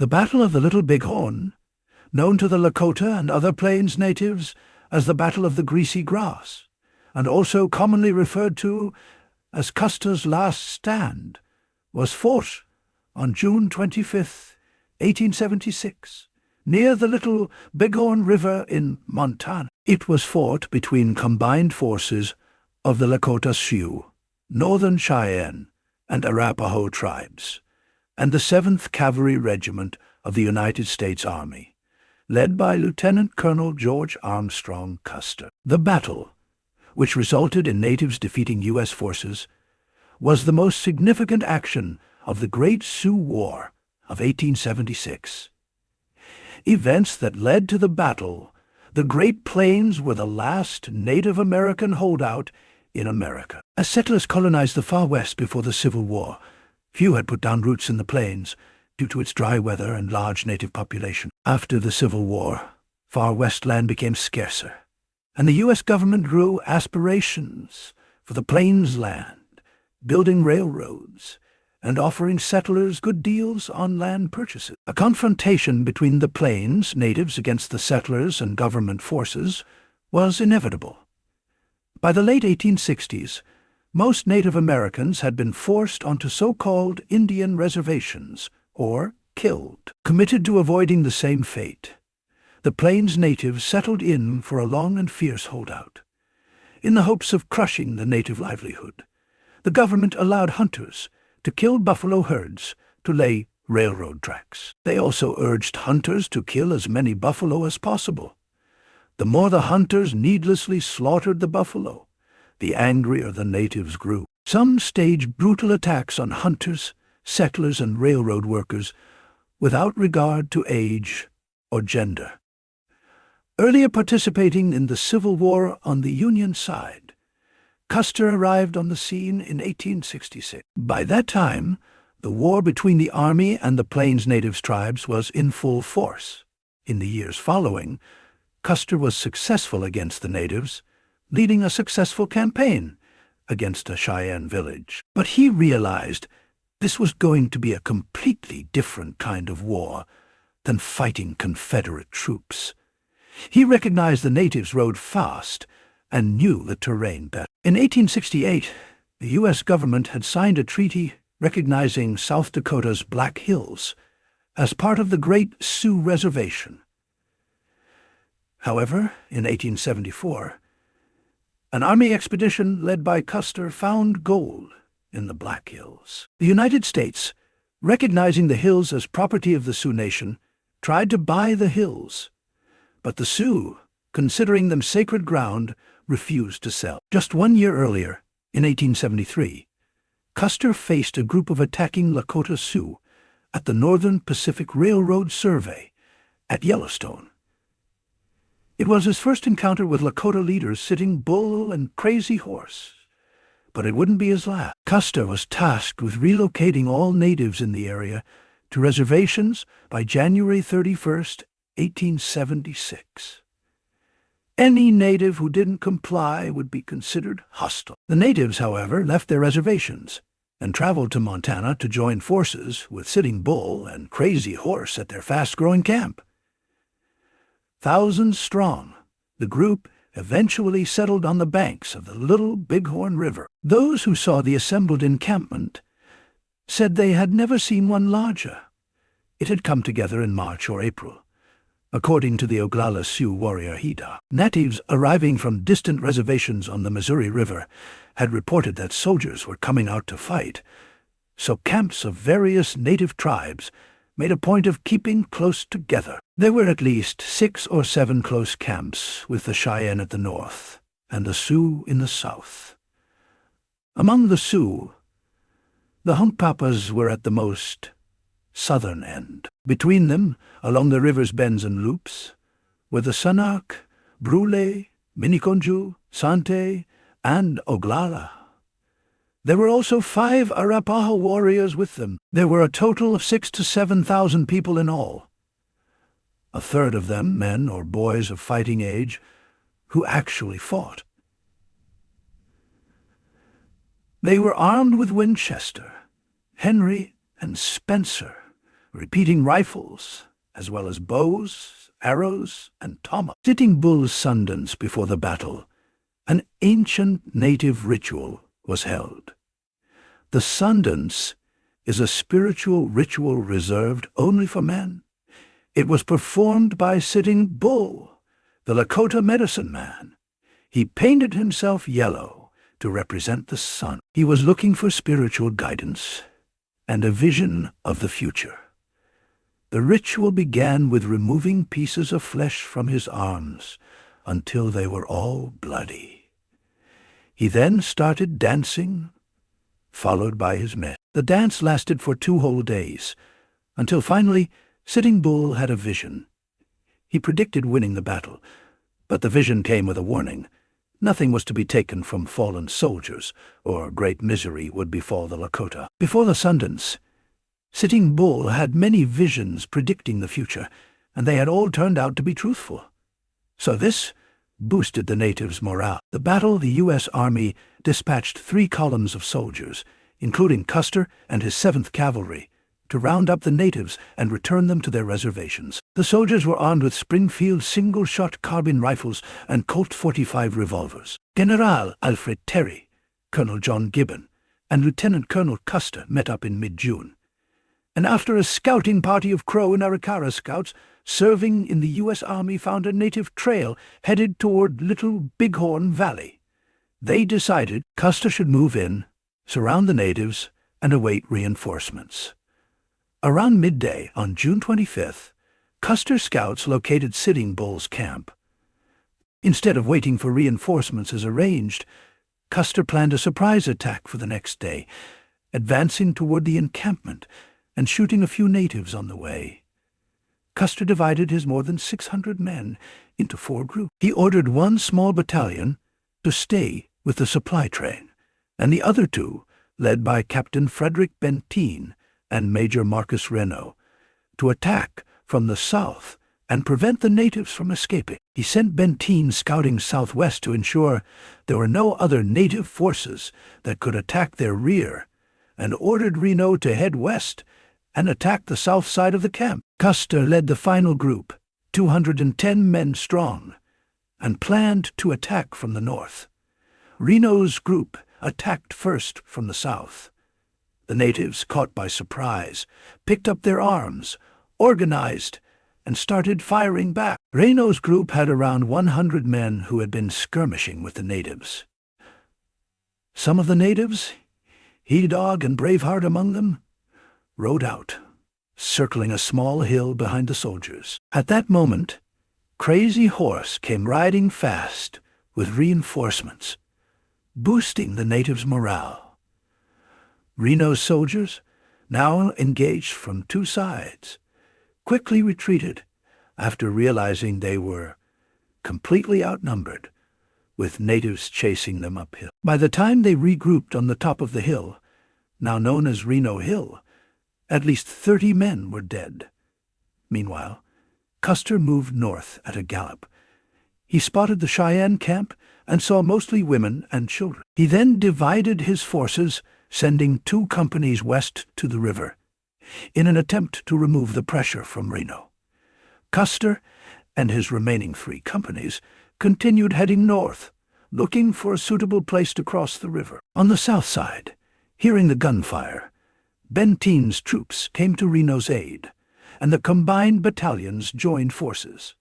The Battle of the Little Bighorn, known to the Lakota and other Plains natives as the Battle of the Greasy Grass, and also commonly referred to as Custer's Last Stand, was fought on June 25, 1876, near the Little Bighorn River in Montana. It was fought between combined forces of the Lakota Sioux, Northern Cheyenne, and Arapaho tribes, and the 7th Cavalry Regiment of the United States Army, led by Lieutenant Colonel George Armstrong Custer. The battle, which resulted in natives defeating U.S. forces, was the most significant action of the Great Sioux War of 1876. Events that led to the battle, the Great Plains were the last Native American holdout in America. As settlers colonized the far west before the Civil War, few had put down roots in the plains due to its dry weather and large native population. After the Civil War, far west land became scarcer, and the U.S. government grew aspirations for the plains land, building railroads and offering settlers good deals on land purchases. A confrontation between the plains natives against the settlers and government forces was inevitable. By the late 1860s, most Native Americans had been forced onto so-called Indian reservations, or killed. Committed to avoiding the same fate, the Plains natives settled in for a long and fierce holdout. In the hopes of crushing the native livelihood, the government allowed hunters to kill buffalo herds to lay railroad tracks. They also urged hunters to kill as many buffalo as possible. The more the hunters needlessly slaughtered the buffalo, the angrier the natives grew. Some staged brutal attacks on hunters, settlers, and railroad workers without regard to age or gender. Earlier participating in the Civil War on the Union side, Custer arrived on the scene in 1866. By that time, the war between the Army and the Plains Natives tribes was in full force. In the years following, Custer was successful against the natives, leading a successful campaign against a Cheyenne village. But he realized this was going to be a completely different kind of war than fighting Confederate troops. He recognized the natives rode fast and knew the terrain better. In 1868, the U.S. government had signed a treaty recognizing South Dakota's Black Hills as part of the Great Sioux Reservation. However, in 1874, an Army expedition led by Custer found gold in the Black Hills. The United States, recognizing the hills as property of the Sioux Nation, tried to buy the hills, but the Sioux, considering them sacred ground, refused to sell. Just 1 year earlier, in 1873, Custer faced a group of attacking Lakota Sioux at the Northern Pacific Railroad Survey at Yellowstone. It was his first encounter with Lakota leaders Sitting Bull and Crazy Horse, but it wouldn't be his last. Custer was tasked with relocating all natives in the area to reservations by January 31st, 1876. Any native who didn't comply would be considered hostile. The natives, however, left their reservations and traveled to Montana to join forces with Sitting Bull and Crazy Horse at their fast-growing camp. Thousands strong, the group eventually settled on the banks of the Little Bighorn River. Those who saw the assembled encampment said they had never seen one larger. It had come together in March or April, according to the Oglala Sioux warrior Hida. Natives arriving from distant reservations on the Missouri River had reported that soldiers were coming out to fight, so camps of various native tribes made a point of keeping close together. There were at least 6 or 7 close camps with the Cheyenne at the north and the Sioux in the south. Among the Sioux, the Hunkpapas were at the most southern end. Between them, along the river's bends and loops, were the Sanak, Brule, Miniconjou, Sante, and Oglala. There were also 5 Arapaho warriors with them. There were a total of 6,000 to 7,000 people in all. A third of them men or boys of fighting age who actually fought. They were armed with Winchester, Henry, and Spencer, repeating rifles, as well as bows, arrows, and tomahawks. Sitting Bull's Sundance before the battle, an ancient native ritual was held. The Sundance is a spiritual ritual reserved only for men. It was performed by Sitting Bull, the Lakota medicine man. He painted himself yellow to represent the sun. He was looking for spiritual guidance and a vision of the future. The ritual began with removing pieces of flesh from his arms until they were all bloody. He then started dancing, followed by his men. The dance lasted for 2 whole days, until finally Sitting Bull had a vision. He predicted winning the battle, but the vision came with a warning. Nothing was to be taken from fallen soldiers, or great misery would befall the Lakota. Before the Sundance, Sitting Bull had many visions predicting the future, and they had all turned out to be truthful. So this boosted the natives' morale. The battle, the U.S. Army dispatched 3 columns of soldiers, including Custer and his 7th Cavalry, to round up the natives and return them to their reservations. The soldiers were armed with Springfield single-shot carbine rifles and Colt 45 revolvers. General Alfred Terry, Colonel John Gibbon, and Lieutenant Colonel Custer met up in mid-June. And after a scouting party of Crow and Arikara scouts serving in the U.S. Army found a native trail headed toward Little Bighorn Valley, they decided Custer should move in, surround the natives, and await reinforcements. Around midday on June 25th, Custer scouts located Sitting Bull's camp. Instead of waiting for reinforcements as arranged, Custer planned a surprise attack for the next day, advancing toward the encampment and shooting a few natives on the way. Custer divided his more than 600 men into 4 groups. He ordered 1 small battalion to stay with the supply train, and the other 2, led by Captain Frederick Benteen and Major Marcus Reno, to attack from the south and prevent the natives from escaping. He sent Benteen scouting southwest to ensure there were no other native forces that could attack their rear, and ordered Reno to head west and attack the south side of the camp. Custer led the final group, 210 men strong, and planned to attack from the north. Reno's group attacked first from the south. The natives, caught by surprise, picked up their arms, organized, and started firing back. Reno's group had around 100 men who had been skirmishing with the natives. Some of the natives, He-Dog and Braveheart among them, rode out, circling a small hill behind the soldiers. At that moment, Crazy Horse came riding fast with reinforcements, boosting the natives' morale. Reno's soldiers, now engaged from 2 sides, quickly retreated after realizing they were completely outnumbered, with natives chasing them uphill. By the time they regrouped on the top of the hill, now known as Reno Hill, at least 30 men were dead. Meanwhile, Custer moved north at a gallop. He spotted the Cheyenne camp and saw mostly women and children. He then divided his forces, sending 2 companies west to the river, in an attempt to remove the pressure from Reno. Custer and his remaining 3 companies continued heading north, looking for a suitable place to cross the river. On the south side, hearing the gunfire, Benteen's troops came to Reno's aid, and the combined battalions joined forces.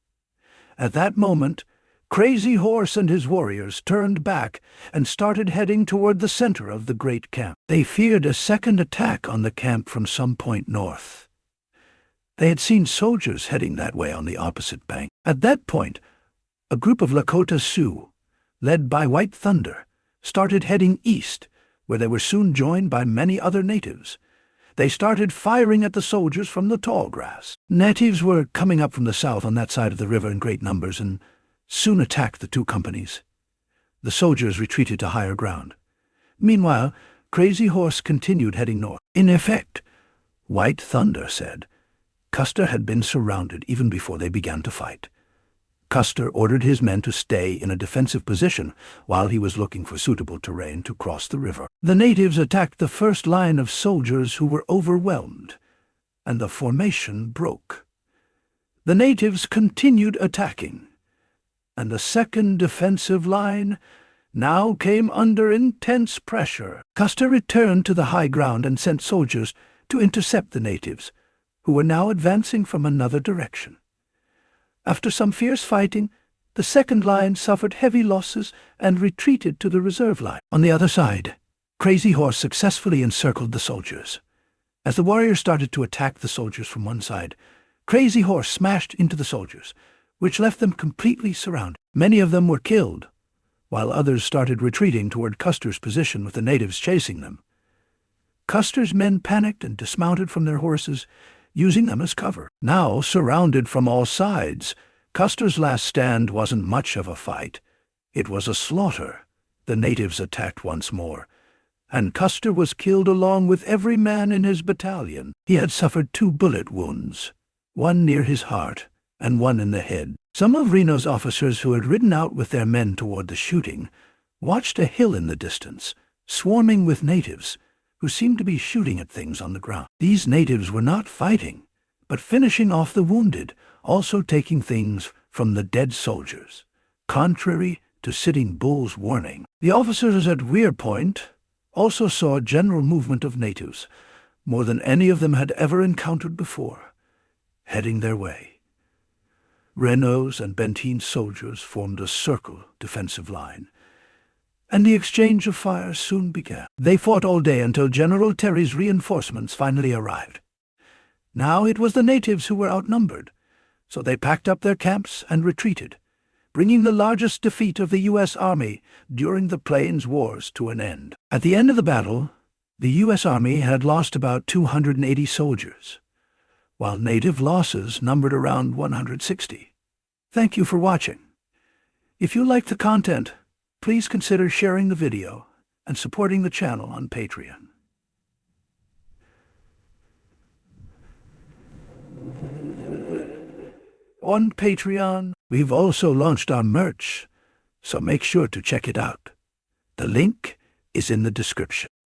At that moment, Crazy Horse and his warriors turned back and started heading toward the center of the great camp. They feared a second attack on the camp from some point north. They had seen soldiers heading that way on the opposite bank. At that point, a group of Lakota Sioux, led by White Thunder, started heading east, where they were soon joined by many other natives. They started firing at the soldiers from the tall grass. Natives were coming up from the south on that side of the river in great numbers and soon attacked the 2 companies. The soldiers retreated to higher ground. Meanwhile, Crazy Horse continued heading north. In effect, White Thunder said Custer had been surrounded even before they began to fight. Custer ordered his men to stay in a defensive position while he was looking for suitable terrain to cross the river. The natives attacked the first line of soldiers who were overwhelmed. and the formation broke. The natives continued attacking, and the second defensive line now came under intense pressure. Custer returned to the high ground and sent soldiers to intercept the natives, who were now advancing from another direction. After some fierce fighting, the second line suffered heavy losses and retreated to the reserve line. On the other side, Crazy Horse successfully encircled the soldiers. As the warriors started to attack the soldiers from one side, Crazy Horse smashed into the soldiers, which left them completely surrounded. Many of them were killed, while others started retreating toward Custer's position with the natives chasing them. Custer's men panicked and dismounted from their horses, using them as cover. Now, surrounded from all sides, Custer's last stand wasn't much of a fight. It was a slaughter. The natives attacked once more, and Custer was killed along with every man in his battalion. He had suffered 2 bullet wounds, one near his heart and one in the head. Some of Reno's officers who had ridden out with their men toward the shooting watched a hill in the distance, swarming with natives, who seemed to be shooting at things on the ground. These natives were not fighting, but finishing off the wounded, also taking things from the dead soldiers, contrary to Sitting Bull's warning. The officers at Weir Point also saw a general movement of natives, more than any of them had ever encountered before, heading their way. Reno's and Benteen's soldiers formed a circle defensive line, and the exchange of fire soon began. They fought all day until General Terry's reinforcements finally arrived. Now it was the natives who were outnumbered, so they packed up their camps and retreated, bringing the largest defeat of the U.S. Army during the Plains Wars to an end. At the end of the battle, the U.S. Army had lost about 280 soldiers, while native losses numbered around 160. Thank you for watching. If you liked the content, please consider sharing the video and supporting the channel on Patreon. On Patreon, we've also launched our merch, so make sure to check it out. The link is in the description.